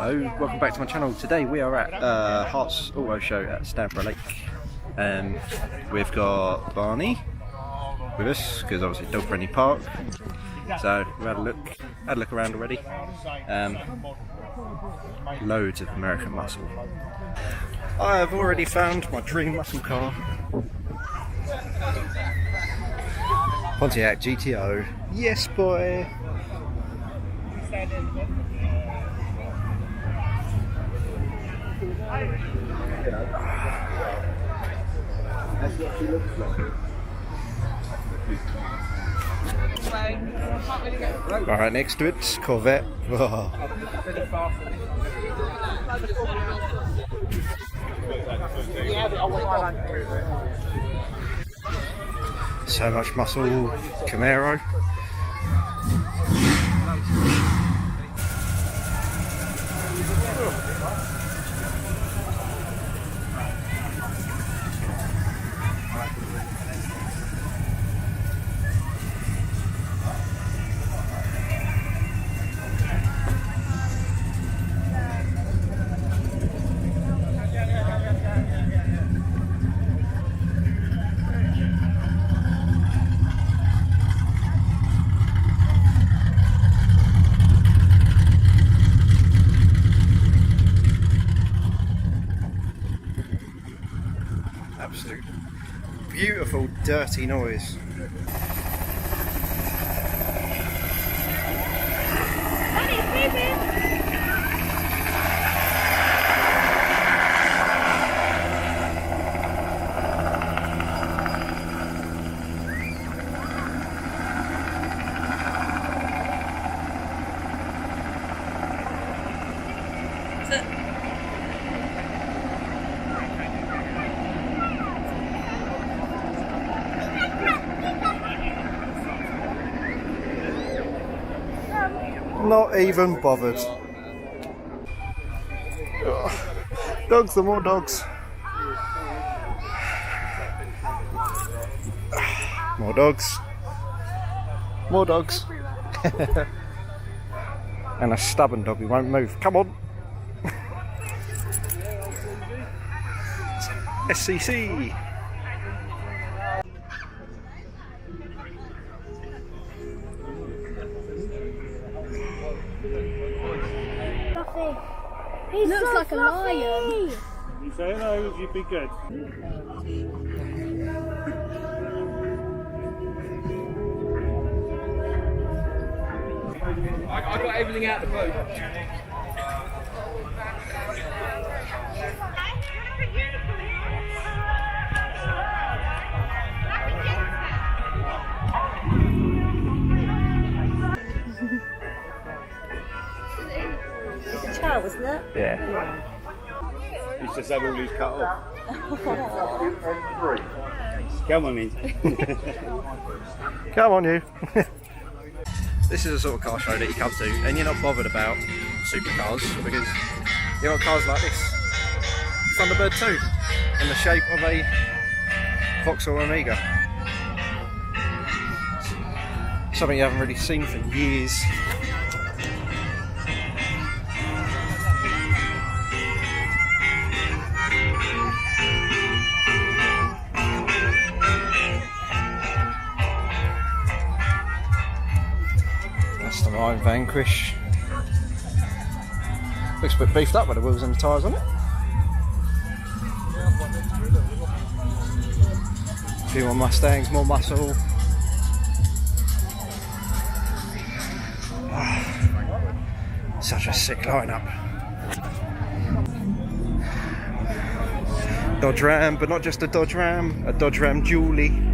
Hello, welcome back to my channel. Today we are at Herts Auto Show at Stanford Lake. We've got Barney with us because obviously dog friendly park. So we had a look around already. Loads of American muscle. I have already found my dream muscle car. Pontiac GTO. Yes, boy. That's what she looks like. Alright, next to it, Corvette. Oh. So much muscle, Camaro. Absolute beautiful dirty noise. Not even bothered. Ugh. Dogs, the more dogs. More dogs. More dogs. And a stubborn dog who won't move. Come on. SCC. He looks like a lion. You say no, you'd be good. I got everything out of the boat. It's a child, isn't it? Yeah. He's just had all these cut off. Come on in. Come on, you. This is the sort of car show that you come to and you're not bothered about supercars because you got cars like this. Thunderbird 2 in the shape of a Vauxhall Omega. Something you haven't really seen for years. That's the Ryan Vanquish. Looks a bit beefed up with the wheels and the tyres on it. A few more Mustangs, more muscle. Such a sick lineup. Dodge Ram, but not just a Dodge Ram Dually.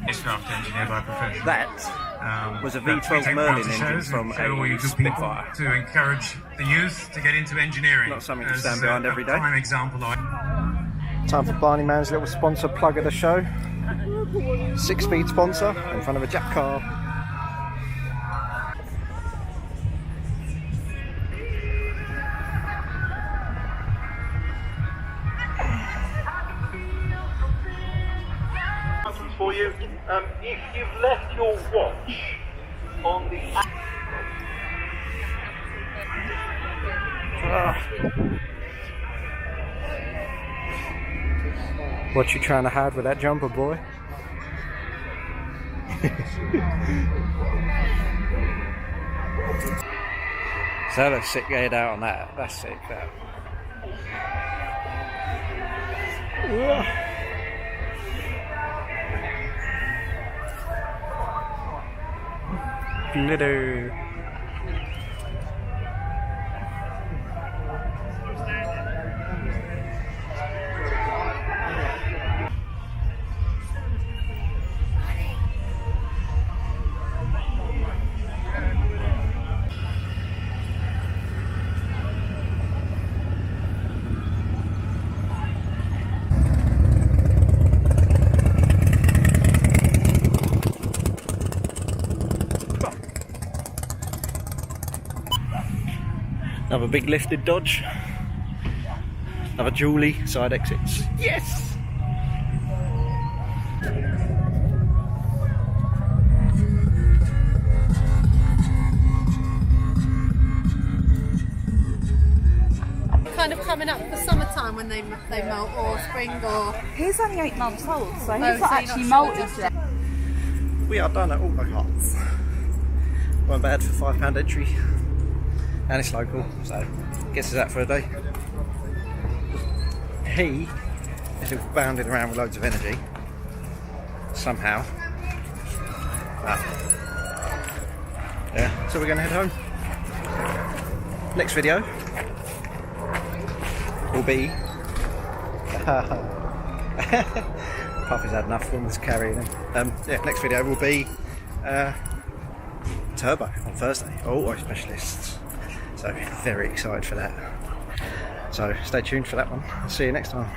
Aircraft engineer by profession. That was a V12 Merlin engine from a Spitfire. To encourage the youth to get into engineering. Not something to stand behind every day. Prime example. Time for Barney Man's little sponsor plug of the show. 6-speed sponsor in front of a Jack car. If you've left your watch on the What you trying to hide with that jumper, boy? So let's sit get out on that. That's sick. That. Glitter. Another big lifted Dodge. Another Julie side exits. Yes! Kind of coming up for summertime when they molt, or spring, or... He's only 8 months old, so Oh, he's so not you're actually not molted sure. yet. We are done at Auto Herts. Weren't bad for £5 entry. And it's local, so gets us out for a day. He is bounding around with loads of energy. Somehow. Yeah, so we're going to head home. Next video will be Puffy's had enough when was carrying him. Next video will be Turbo on Thursday. Auto specialists. So very excited for that. So stay tuned for that one. See you next time.